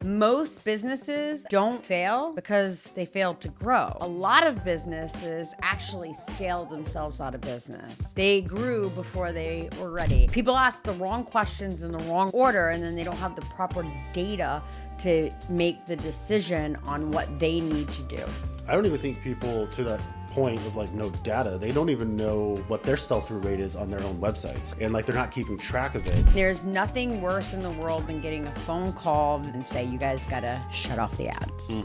Most businesses don't fail because they fail to grow. A lot of businesses actually scale themselves out of business. They grew before they were ready. People ask the wrong questions in the wrong order, and then they don't have the proper data to make the decision on what they need to do. I don't even think people to that point of like no data, they don't even know what their sell-through rate is on their own websites, and like they're not keeping track of it. There's nothing worse in the world than getting a phone call and say, you guys gotta shut off the ads.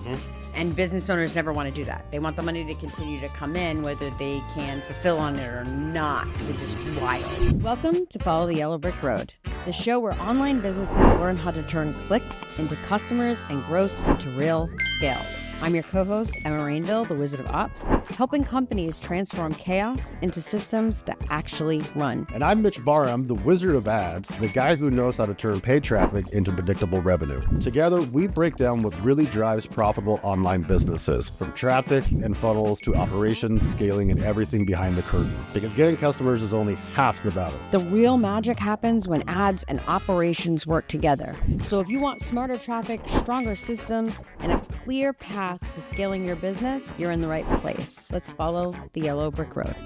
And business owners never want to do that. They want the money to continue to come in, whether they can fulfill on it or not, which is wild. Welcome to Follow the Yellow Brick Road, the show where online businesses learn how to turn clicks into customers and growth into real scale. I'm your co-host, Emma Rainville, the Wizard of Ops, helping companies transform chaos into systems that actually run. And I'm Mitch Barham, the Wizard of Ads, the guy who knows how to turn paid traffic into predictable revenue. Together, we break down what really drives profitable online businesses, from traffic and funnels to operations, scaling, and everything behind the curtain. Because getting customers is only half the battle. The real magic happens when ads and operations work together. So if you want smarter traffic, stronger systems, and a clear path to scaling your business, you're in the right place. Let's follow the Yellow Brick Road.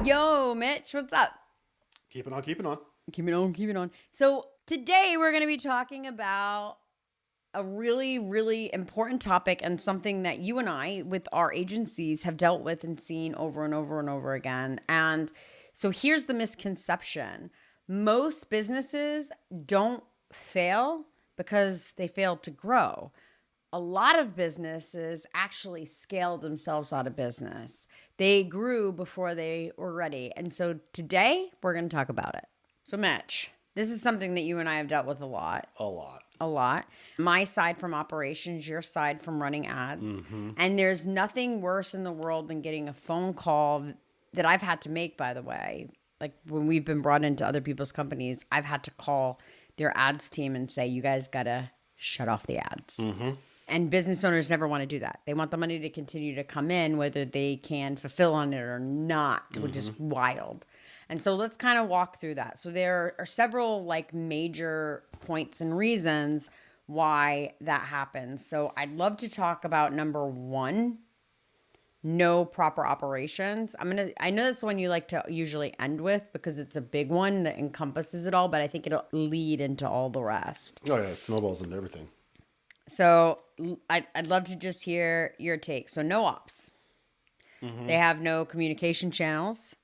Yo, Mitch, what's up? Keeping on, keeping on. Keep it on. So today we're going to be talking about a really, really important topic and something that you and I, with our agencies, have dealt with and seen over and over and over again. And so here's the misconception. Most businesses don't fail because they fail to grow. A lot of businesses actually scale themselves out of business. They grew before they were ready. And so today we're going to talk about it. So Mitch, this is something that you and I have dealt with a lot. A lot. My side from operations, your side from running ads. And there's nothing worse in the world than getting a phone call that I've had to make, by the way. Like when we've been brought into other people's companies, I've had to call their ads team and say, you guys got to shut off the ads. And business owners never want to do that. They want the money to continue to come in, whether they can fulfill on it or not, which is wild. And so let's kind of walk through that. So there are several like major points and reasons why that happens. So I'd love to talk about number one, no proper operations. I know that's the one you like to usually end with because it's a big one that encompasses it all, but I think it'll lead into all the rest. Oh yeah, it snowballs into everything. So I'd love to just hear your take. So no ops. They have no communication channels.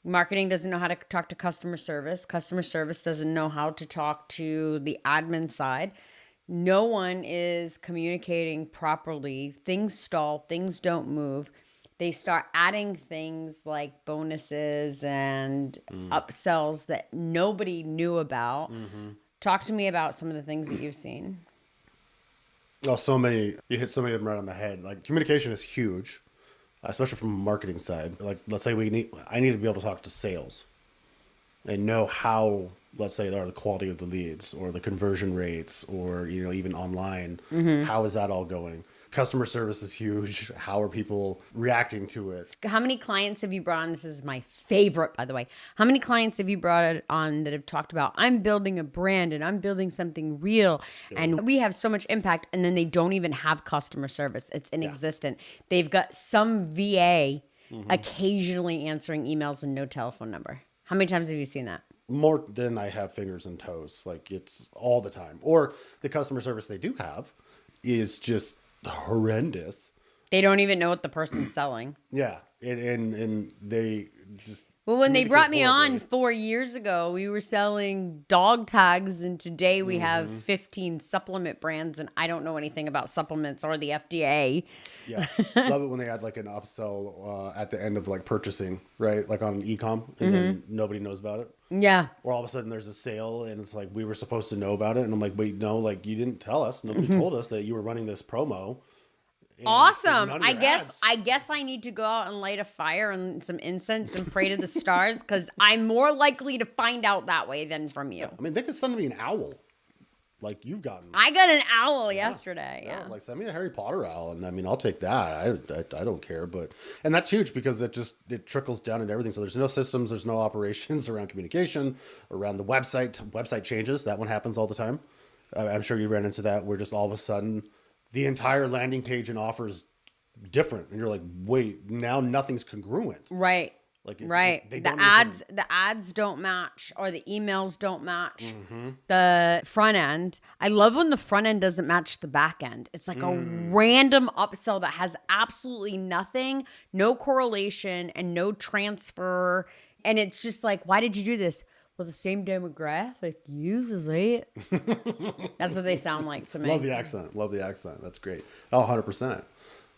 Marketing doesn't know how to talk to customer service. Customer service doesn't know how to talk to the admin side. No one is communicating properly. Things stall. Things don't move. They start adding things like bonuses and upsells that nobody knew about. Talk to me about some of the things that you've seen. Oh, so many. You hit so many of them right on the head. Like communication is huge, especially from a marketing side. Like let's say I need to be able to talk to sales and know how, let's say, the quality of the leads or the conversion rates or, even online. How is that all going? Customer service is huge. How are people reacting to it? How many clients have you brought on? This is my favorite, by the way. How many clients have you brought on that have talked about, I'm building a brand and I'm building something real and we have so much impact, and then they don't even have customer service. It's inexistent. They've got some VA occasionally answering emails and no telephone number. How many times have you seen that? More than I have fingers and toes. Like it's all the time. Or the customer service they do have is just horrendous. They don't even know what the person's selling. Yeah. And they just... Well, when they brought me on 4 years ago, we were selling dog tags, and today we have 15 supplement brands, and I don't know anything about supplements or the FDA. Yeah. Love it when they add like an upsell at the end of like purchasing, right? Like on an e-com, and then nobody knows about it. Yeah. Or all of a sudden there's a sale and it's like, we were supposed to know about it. And I'm like, wait, no, like you didn't tell us. Nobody told us that you were running this promo. Awesome. I guess I need to go out and light a fire and some incense and pray to the stars, because I'm more likely to find out that way than from you. I mean, they could send me an owl. like you've gotten. I got an owl yesterday. Yeah. Like send me a Harry Potter owl, and I mean I'll take that. I don't care, and that's huge because it trickles down into everything. So there's no systems, there's no operations around communication, around the website changes. That one happens all the time. I'm sure you ran into that where just all of a sudden the entire landing page and offers different, and you're like, wait, now nothing's congruent. Right. Like right. They the don't ads don't match, or the emails don't match the front end. I love when the front end doesn't match the back end. It's like a random upsell that has absolutely nothing, no correlation and no transfer. And it's just like, why did you do this? Well, the same demographic uses it. That's what they sound like to me. Love the accent. That's great. Oh, 100%.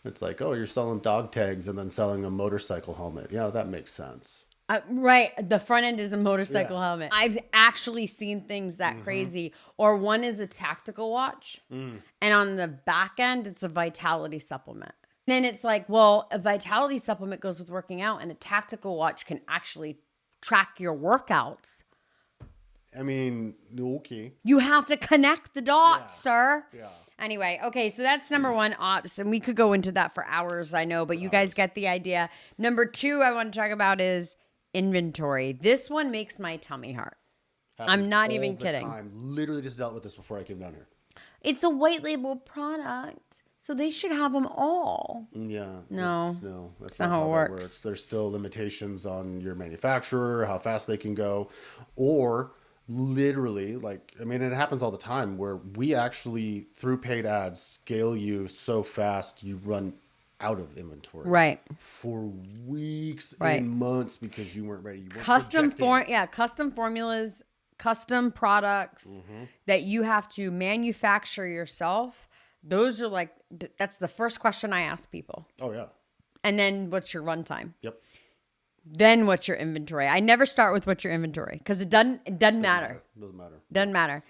It's like, oh, you're selling dog tags and then selling a motorcycle helmet. Yeah, that makes sense. Right. The front end is a motorcycle helmet. I've actually seen things that crazy. Or one is a tactical watch. And on the back end, it's a vitality supplement. And then it's like, well, a vitality supplement goes with working out, and a tactical watch can actually track your workouts. I mean, okay. You have to connect the dots, sir. Yeah. Anyway, okay, so that's number one, ops, and we could go into that for hours, I know, but you guys get the idea. Number two I want to talk about is inventory. This one makes my tummy hurt. I'm not even kidding. Time. Literally just dealt with this before I came down here. It's a white label product, so they should have them all. Yeah. No, that's not how it works. There's still limitations on your manufacturer, how fast they can go, or literally, like, I mean, it happens all the time where we actually, through paid ads, scale you so fast you run out of inventory. Right. For weeks and months because you weren't ready. You weren't custom formulas, custom products that you have to manufacture yourself. Those are like, that's the first question I ask people. Oh, yeah. And then what's your runtime? Yep. Then what's your inventory? I never start with what's your inventory because it doesn't matter. Doesn't matter.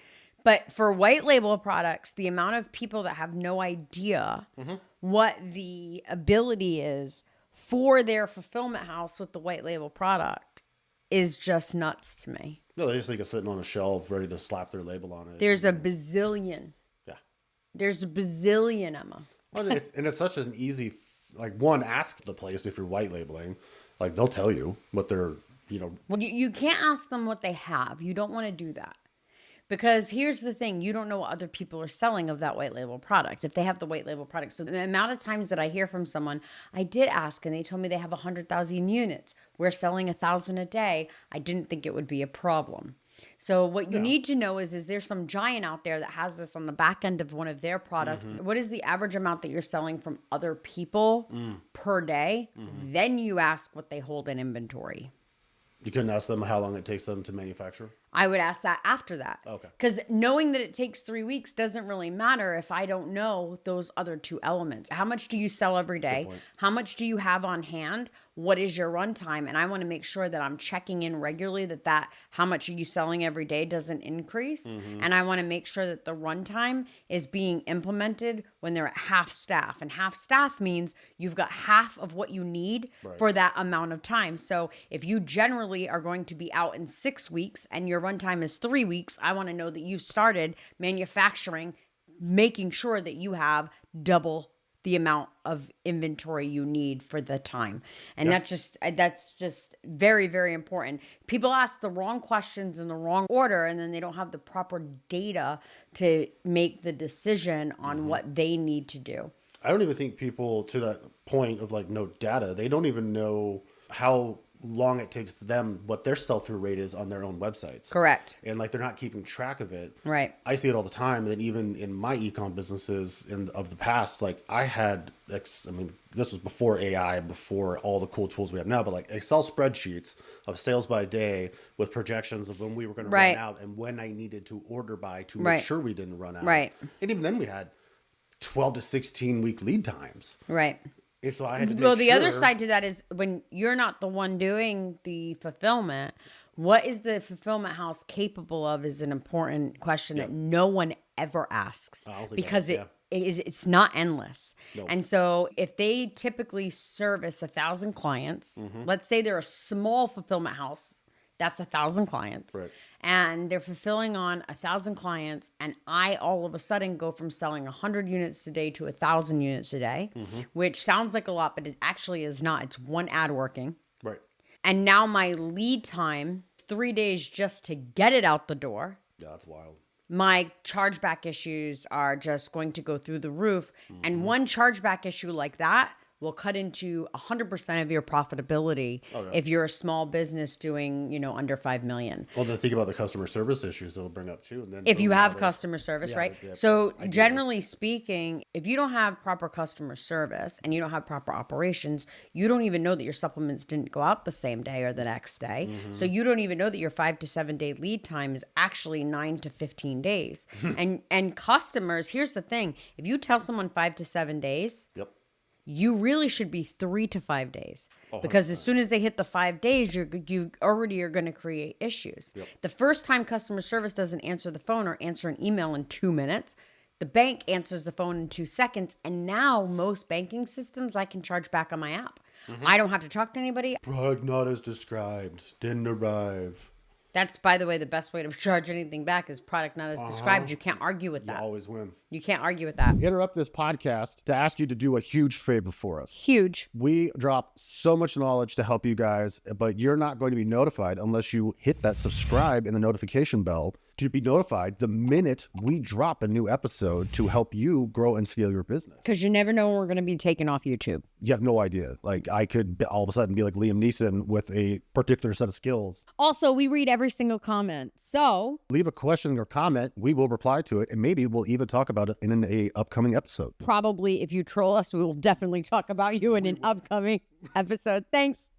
But for white label products, the amount of people that have no idea what the ability is for their fulfillment house with the white label product is just nuts to me. No, they just think it's sitting on a shelf ready to slap their label on it. There's a bazillion. Yeah. There's a bazillion, Emma. Well, it's such an easy, like, one, ask the place if you're white labeling. Like, they'll tell you what they're, Well, you can't ask them what they have. You don't want to do that. Because here's the thing. You don't know what other people are selling of that white label product, if they have the white label product. So the amount of times that I hear from someone, I did ask, and they told me they have 100,000 units. We're selling 1,000 a day. I didn't think it would be a problem. So what you need to know is there some giant out there that has this on the back end of one of their products? What is the average amount that you're selling from other people per day? Then you ask what they hold in inventory. You couldn't ask them how long it takes them to manufacture? I would ask that after that. Okay. Because knowing that it takes 3 weeks doesn't really matter if I don't know those other two elements. How much do you sell every day? How much do you have on hand? What is your runtime? And I want to make sure that I'm checking in regularly that how much are you selling every day doesn't increase. And I want to make sure that the runtime is being implemented when they're at half staff. And half staff means you've got half of what you need for that amount of time. So if you generally are going to be out in 6 weeks and your runtime is 3 weeks, I want to know that you started manufacturing, making sure that you have double the amount of inventory you need for the time. And that's just very, very important. People ask the wrong questions in the wrong order, and then they don't have the proper data to make the decision on what they need to do. I don't even think people, to that point of like no data, they don't even know how long it takes them, what their sell-through rate is on their own websites. Correct. And like they're not keeping track of it. Right. I see it all the time. And even in my e-com businesses of the past, like I had, this was before AI, before all the cool tools we have now, but like Excel spreadsheets of sales by day with projections of when we were going to run out and when I needed to order by to make sure we didn't run out. Right. And even then we had 12 to 16 week lead times. Right. And so I had to make the other side to that is when you're not the one doing the fulfillment, what is the fulfillment house capable of is an important question that no one ever asks because it's not endless. Nope. And so if they typically service 1,000 clients, let's say they're a small fulfillment house, That's 1,000 clients. Right. And they're fulfilling on 1,000 clients. And I all of a sudden go from selling 100 units a day to 1,000 units a day, which sounds like a lot, but it actually is not. It's one ad working. Right. And now my lead time, 3 days just to get it out the door. Yeah, that's wild. My chargeback issues are just going to go through the roof. And one chargeback issue like that will cut into 100% of your profitability if you're a small business doing, under 5 million. Well, then think about the customer service issues it'll bring up too. And then If you have customer service, right? Yeah, So generally speaking, if you don't have proper customer service and you don't have proper operations, you don't even know that your supplements didn't go out the same day or the next day. So you don't even know that your 5 to 7 day lead time is actually 9 to 15 days. and customers, here's the thing. If you tell someone 5 to 7 days, Yep. you really should be 3 to 5 days, because as soon as they hit the 5 days, you already are going to create issues. The first time customer service doesn't answer the phone or answer an email in 2 minutes, the bank answers the phone in 2 seconds. And now most banking systems, I can charge back on my app. I don't have to talk to anybody. Product not as described. Didn't arrive. That's, by the way, the best way to charge anything back is product not as described. You can't argue with You that. always win. You can't argue with that. Interrupt this podcast to ask you to do a huge favor for us. Huge. We drop so much knowledge to help you guys, but you're not going to be notified unless you hit that subscribe and the notification bell to be notified the minute we drop a new episode to help you grow and scale your business. Because you never know when we're going to be taken off YouTube. You have no idea. Like, I could all of a sudden be like Liam Neeson with a particular set of skills. Also, we read every single comment. So Leave a question or comment. We will reply to it, and maybe we'll even talk about it in an upcoming episode. probably if you troll us, we will definitely talk about you in an upcoming episode. Thanks.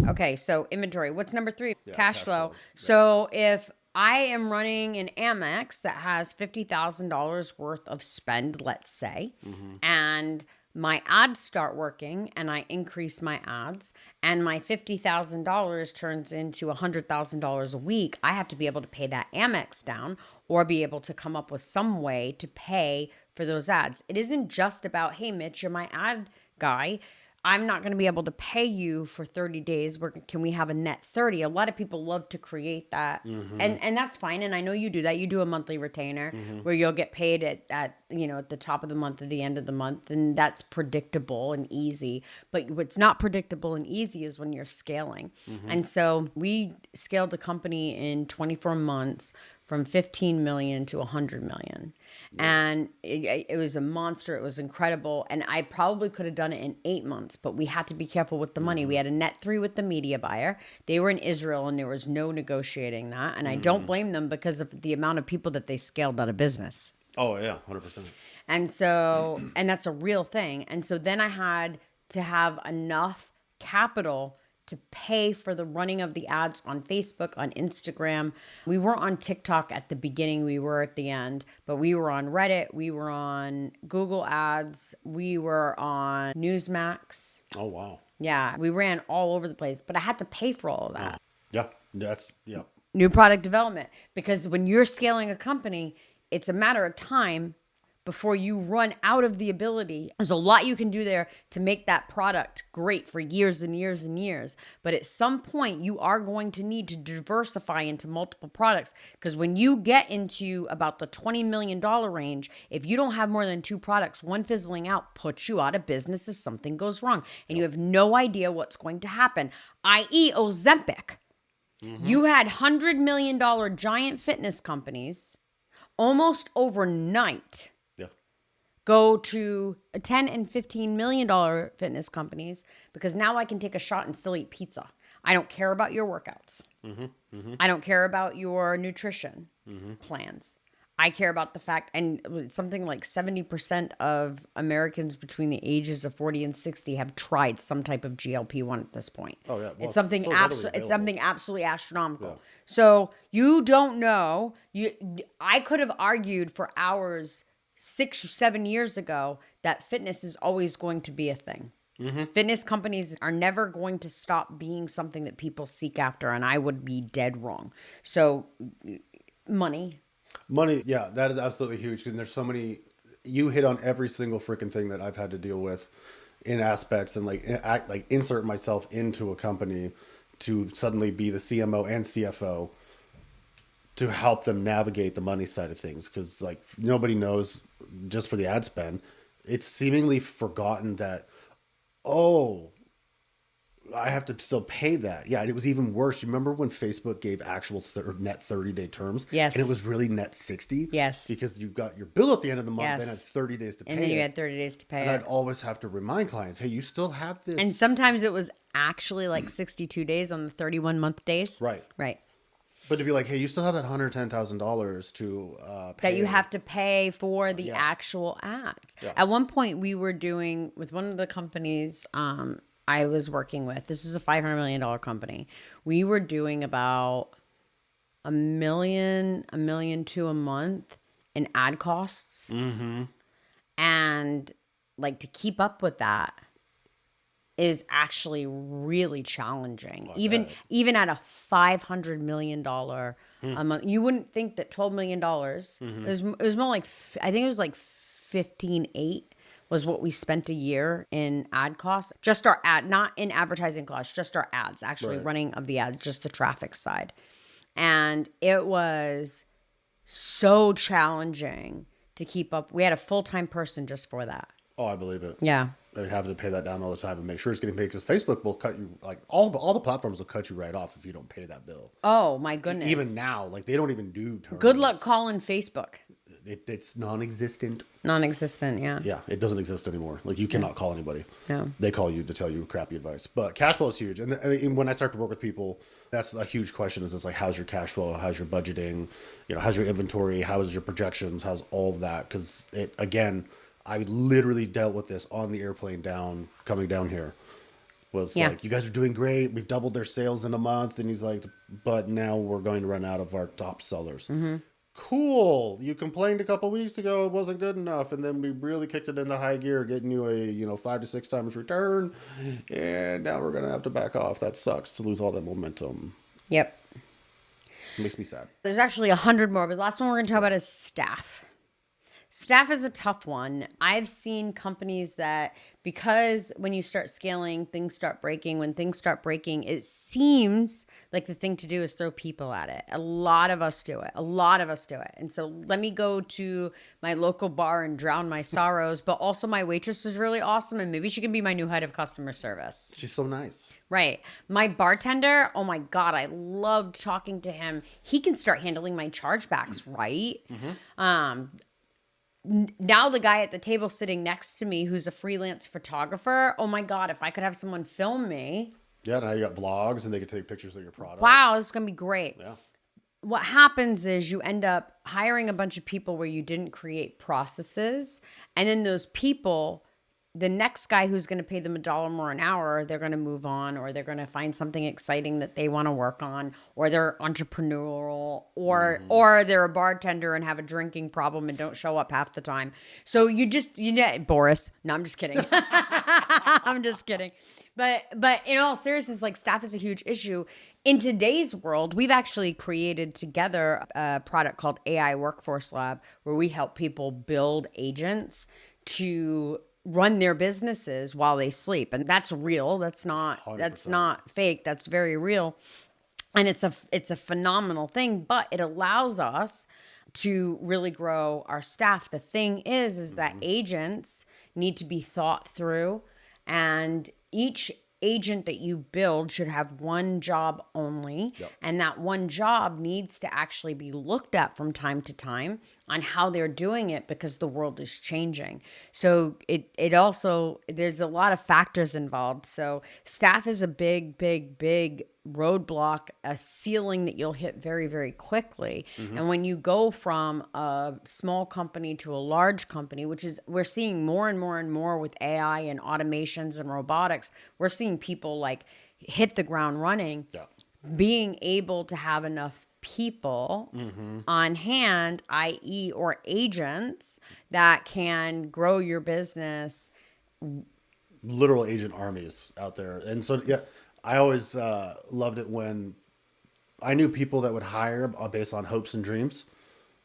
Okay, so inventory. What's number 3? Cash flow. So if I am running an Amex that has $50,000 worth of spend, let's say, and my ads start working and I increase my ads and my $50,000 turns into $100,000 a week, I have to be able to pay that Amex down or be able to come up with some way to pay for those ads. It isn't just about, hey, Mitch, you're my ad guy. I'm not going to be able to pay you for 30 days. Can we have a net 30? A lot of people love to create that. And that's fine. And I know you do that. You do a monthly retainer where you'll get paid at the top of the month or the end of the month. And that's predictable and easy. But what's not predictable and easy is when you're scaling. And so we scaled the company in 24 months from 15 million to 100 million. And it was a monster. It was incredible. And I probably could have done it in 8 months, but we had to be careful with the money. We had a net 3 with the media buyer. They were in Israel and there was no negotiating that. And I don't blame them because of the amount of people that they scaled out of business. Oh, yeah, 100%. And so, and that's a real thing. And so then I had to have enough capital to pay for the running of the ads on Facebook, on Instagram. We weren't on TikTok at the beginning, we were at the end, but we were on Reddit, we were on Google Ads, we were on Newsmax. Oh, wow. Yeah, we ran all over the place, but I had to pay for all of that. Yeah, New product development, because when you're scaling a company, it's a matter of time before you run out of the ability. There's a lot you can do there to make that product great for years and years and years. But at some point, you are going to need to diversify into multiple products. Because when you get into about the $20 million range, if you don't have more than 2 products, one fizzling out puts you out of business if something goes wrong. And you have no idea what's going to happen, i.e. Ozempic. You had $100 million giant fitness companies almost overnight go to $10 and $15 million fitness companies because now I can take a shot and still eat pizza. I don't care about your workouts. I don't care about your nutrition plans. I care about the fact, and something like 70% of Americans between the ages of 40 and 60 have tried some type of GLP-1 at this point. Oh, yeah. Well, it's something it's something absolutely astronomical. Yeah. So you don't know. I could have argued for hours 6 or 7 years ago that fitness is always going to be a thing. Fitness companies are never going to stop being something that people seek after, and I would be dead wrong. So money, yeah, that is absolutely huge. And there's so many, you hit on every single freaking thing that I've had to deal with in aspects and like insert myself into a company to suddenly be the CMO and CFO to help them navigate the money side of things. Because like nobody knows, just for the ad spend, it's seemingly forgotten that, oh, I have to still pay that. Yeah, and it was even worse. You remember when Facebook gave actual net 30-day terms? Yes. And it was really net 60? Yes. Because you got your bill at the end of the month, Yes. then had 30 days to pay And then you it. had 30 days to pay And it. I'd always have to remind clients, hey, you still have this. And sometimes it was actually like 62 days on the 31-month days. Right. Right. But to be like, hey, you still have that $110,000 to pay. That you have to pay for the Yeah. actual ads. Yeah. At one point, we were doing with one of the companies I was working with. This is a $500 million company. We were doing about $1 million to a month in ad costs, and like to keep up with that is actually really challenging. Even at a $500 million a month, you wouldn't think that $12 million. It was more like I think it was like 15.8 was what we spent a year in ad costs. Just our ad, not in advertising costs, just our ads, actually running of the ads, just the traffic side. And it was so challenging to keep up. We had a full-time person just for that. Oh, I believe it. Yeah. They have to pay that down all the time and make sure it's getting paid, because Facebook will cut you, like all the platforms will cut you right off if you don't pay that bill. Oh my goodness. Even now, like they don't even do terms. Good luck calling Facebook. It's non-existent. Non-existent, yeah. Yeah, it doesn't exist anymore. Like you cannot call anybody. No. They call you to tell you crappy advice. But cash flow is huge. And when I start to work with people, that's a huge question. Is it's like, how's your cash flow? How's your budgeting? You know, how's your inventory? How's your projections? How's all of that? Because again, I literally dealt with this on the airplane coming down here. Was like, you guys are doing great. We've doubled their sales in a month. And he's like, but now we're going to run out of our top sellers. Cool. You complained a couple weeks ago it wasn't good enough, and then we really kicked it into high gear, getting you a 5 to 6 times return, and now we're gonna have to back off. That sucks to lose all that momentum. Yep. It makes me sad. There's actually 100 more, but the last one we're going to talk about is staff. Staff is a tough one. I've seen companies that, because when you start scaling, things start breaking. When things start breaking, it seems like the thing to do is throw people at it. A lot of us do it. And so let me go to my local bar and drown my sorrows. But also my waitress is really awesome, and maybe she can be my new head of customer service. She's so nice. Right. My bartender, oh my God, I loved talking to him. He can start handling my chargebacks, right? Now the guy at the table sitting next to me who's a freelance photographer, oh my God, if I could have someone film me. Yeah, now you got vlogs and they can take pictures of your products. Wow, this is going to be great. Yeah. What happens is you end up hiring a bunch of people where you didn't create processes. And then those people, the next guy who's going to pay them $1 more an hour, they're going to move on, or they're going to find something exciting that they want to work on, or they're entrepreneurial, or they're a bartender and have a drinking problem and don't show up half the time. So Boris. No, I'm just kidding. I'm just kidding. But in all seriousness, like staff is a huge issue. In today's world, we've actually created together a product called AI Workforce Lab, where we help people build agents to run their businesses while they sleep. And that's real. That's not 100%. fake. That's very real. And it's a phenomenal thing, but it allows us to really grow our staff. The thing is that agents need to be thought through, and each agent that you build should have one job only. Yep. And that one job needs to actually be looked at from time to time on how they're doing it, because the world is changing. So it also, there's a lot of factors involved. So staff is a big roadblock, a ceiling that you'll hit very, very quickly. And when you go from a small company to a large company, which is, we're seeing more and more with AI and automations and robotics, we're seeing people like hit the ground running. Yeah. Being able to have enough people on hand, i.e. or agents that can grow your business. Literal agent armies out there. And so, yeah, I always loved it when I knew people that would hire based on hopes and dreams.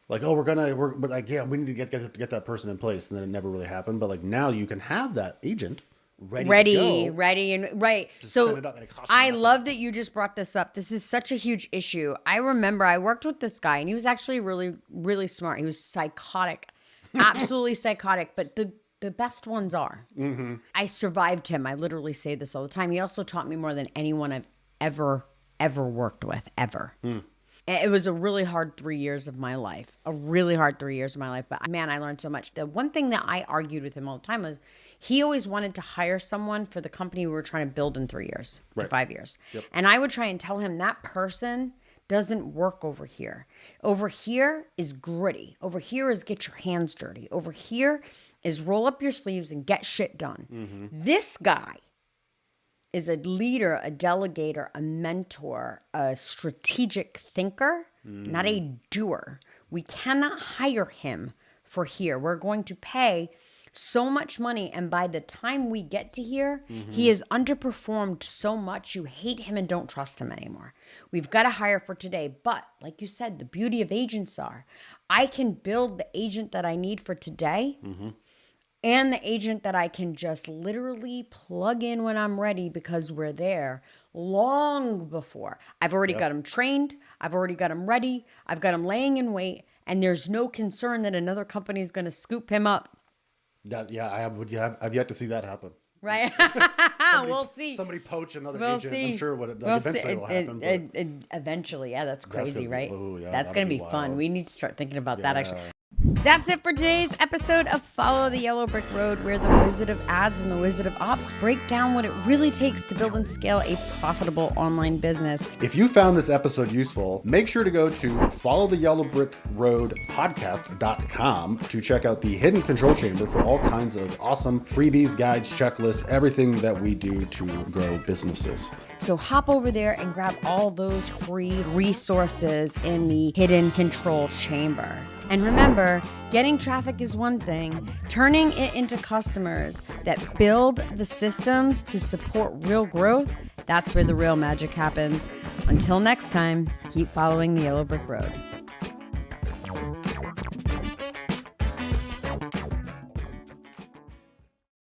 Like, oh, but like, yeah, we need to get that person in place. And then it never really happened. But like now you can have that agent ready to go. ready, and right. Just So spin it up and it costs you I nothing. love that you just brought this up. This is such a huge issue. I remember I worked with this guy, and he was actually really, really smart. He was psychotic, absolutely psychotic. But the best ones are. Mm-hmm. I survived him. I literally say this all the time. He also taught me more than anyone I've ever worked with, ever. It was a really hard 3 years of my life, But man, I learned so much. The one thing that I argued with him all the time was he always wanted to hire someone for the company we were trying to build in 3 years, to 5 years. Yep. And I would try and tell him that person doesn't work over here. Over here is gritty. Over here is get your hands dirty. Over here is roll up your sleeves and get shit done. This guy is a leader, a delegator, a mentor, a strategic thinker, not a doer. We cannot hire him for here. We're going to pay so much money, and by the time we get to here, he has underperformed so much you hate him and don't trust him anymore. We've got to hire for today. But like you said, the beauty of agents are I can build the agent that I need for today and the agent that I can just literally plug in when I'm ready because we're there long before. I've already got him trained. I've already got him ready. I've got him laying in wait, and there's no concern that another company is going to scoop him up. I've yet to see that happen. Right? We'll see. Somebody poach another We'll agent. see. I'm sure eventually it'll happen. Eventually, yeah, that's crazy, gonna be- right? oh, yeah, That's that'll going to be be fun. wild. We need to start thinking about that actually. That's it for today's episode of Follow the Yellow Brick Road, where the Wizard of Ads and the Wizard of Ops break down what it really takes to build and scale a profitable online business. If you found this episode useful, make sure to go to followtheyellowbrickroadpodcast.com to check out the Hidden Control Chamber for all kinds of awesome freebies, guides, checklists, everything that we do to grow businesses. So hop over there and grab all those free resources in the Hidden Control Chamber. And remember, getting traffic is one thing. Turning it into customers that build the systems to support real growth, that's where the real magic happens. Until next time, keep following the Yellow Brick Road.